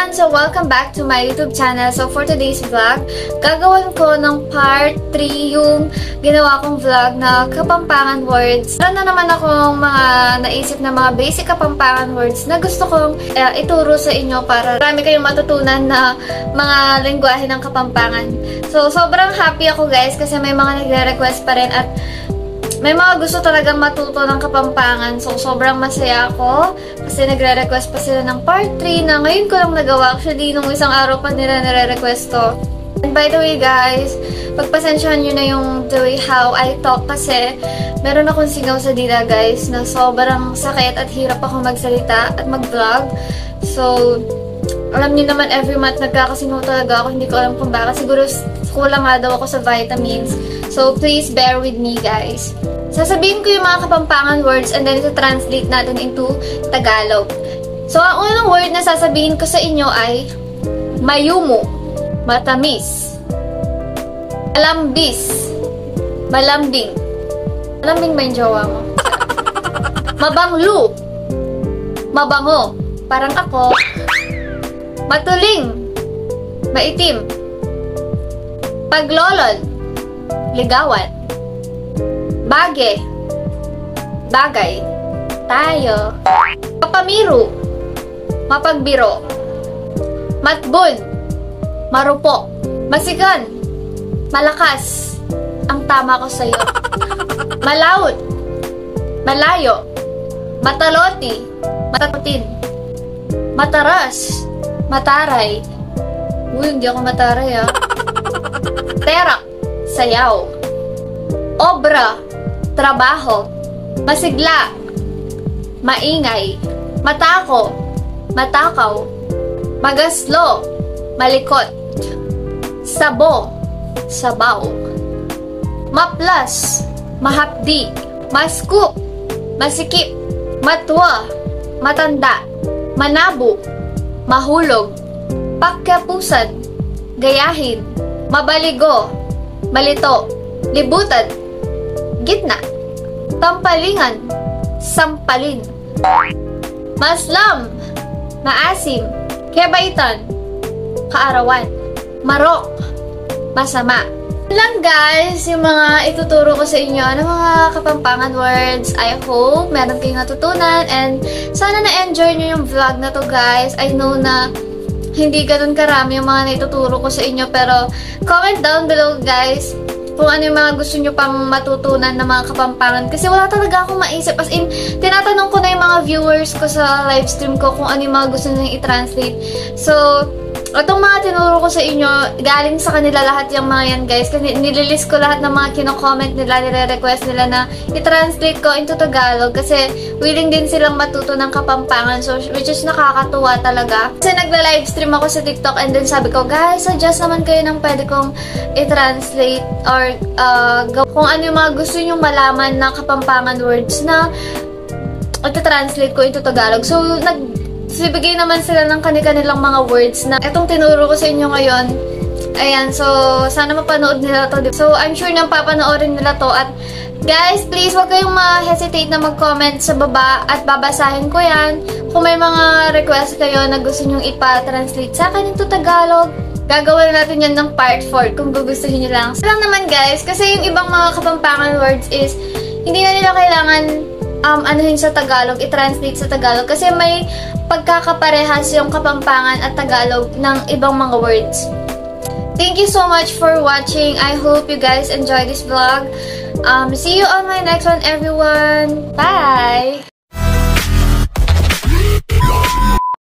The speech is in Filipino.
everyone! So, welcome back to my YouTube channel. So, for today's vlog, gagawin ko ng part 3 yung ginawa kong vlog na Kapampangan words. Meron na naman akong mga naisip na mga basic Kapampangan words na gusto kong ituro sa inyo para marami kayong matutunan na mga lengguwahe ng Kapampangan. So, sobrang happy ako guys kasi may mga nagre-request pa rin at may mga gusto talagang matuto ng Kapampangan. So, sobrang masaya ako. Kasi nagre-request pa sila ng part 3 na ngayon ko lang nagawa. Actually, nung isang araw pa nila nire-request to. And by the way, guys, pagpasensyahan nyo na yung the way how I talk kasi meron akong singaw sa dila, guys, na sobrang sakit at hirap ako magsalita at mag-vlog. So, alam niyo naman, every month nagkakasingaw talaga ako. Hindi ko alam kung bakit. Siguro kulang nga daw ako sa vitamins. So, please bear with me, guys. Sasabihin ko yung mga Kapampangan words and then ito-translate natin into Tagalog. So, ang unang word na sasabihin ko sa inyo ay mayumo, matamis, malambis, malambing. Malambing ba yung jowa mo? Mabanglu, mabango, parang ako. Matuling, maitim, paglolol, ligawan, bage, bagay, tayo, mapamiru, mapagbiro, matbud, marupok, masigan, malakas, ang tama ko sa'yo, malaut, malayo, mataloti, matatutin, mataras, mataray, uy, hindi ako mataray terak, sayaw, obra, trabaho, masigla, maingay, matako, matakaw, magaslo, malikot, sabo, sabaw, maplas, mahapdi, maskup, masikip, matwa, matanda, manabo, mahulog, pakyapusan, gayahin, mabaligo, malito, libutan, gitna, tampalingan, sampalin, maslam, maasim, kebaitan, kaarawan, marok, masama. Lang guys, yung mga ituturo ko sa inyo ng mga Kapampangan words. I hope meron kayong natutunan and sana na-enjoy nyo yung vlog na to guys. I know na hindi ganun karami yung mga naituturo ko sa inyo pero comment down below guys kung ano yung mga gusto nyo pang matutunan ng mga Kapampangan. Kasi wala talaga akong maisip. As in, tinatanong ko na yung mga viewers ko sa live stream ko kung ano yung mga gusto nyo i-translate. So, itong mga tinuro ko sa inyo, galing sa kanila lahat yung mga yan guys. Kasi nililist ko lahat ng mga kino-comment nila, nire-request nila na i-translate ko into Tagalog. Kasi willing din silang matuto ng Kapampangan. So, which is nakakatuwa talaga. Kasi nagla-livestream ako sa TikTok and then sabi ko, guys, suggest naman kayo ng pwede kong i-translate or kung ano yung mga gusto nyo malaman na Kapampangan words na i-translate ko into Tagalog. So, bigay naman sila ng kanilang mga words na itong tinuro ko sa inyo ngayon. Ayan, so sana mapanood nila to. So I'm sure na papanoorin nila to. At guys, please wag kayong ma-hesitate na mag-comment sa baba at babasahin ko yan. Kung may mga request kayo na gusto nyong ipa-translate sa akin into Tagalog, gagawin natin yan ng part 4 kung gugustuhin nyo lang. So lang naman guys, kasi yung ibang mga Kapampangan words is hindi na nila kailangan anuhin sa Tagalog, i-translate sa Tagalog kasi may pagkakaparehas yung Kapampangan at Tagalog ng ibang mga words. Thank you so much for watching. I hope you guys enjoy this vlog. See you on my next one, everyone. Bye!